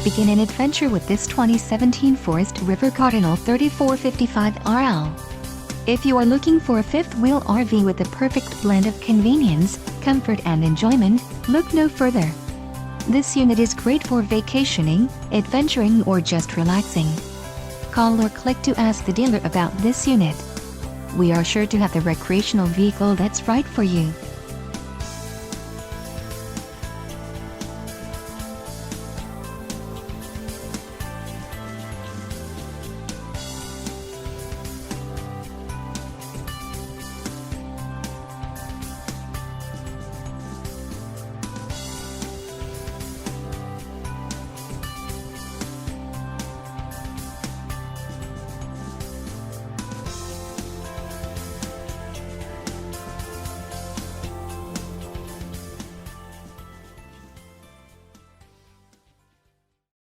Begin an adventure with this 2017 Forest River Cardinal 3455RL. If you are looking for a fifth-wheel RV with the perfect blend of convenience, comfort and enjoyment, look no further. This unit is great for vacationing, adventuring or just relaxing. Call or click to ask the dealer about this unit. We are sure to have the recreational vehicle that's right for you.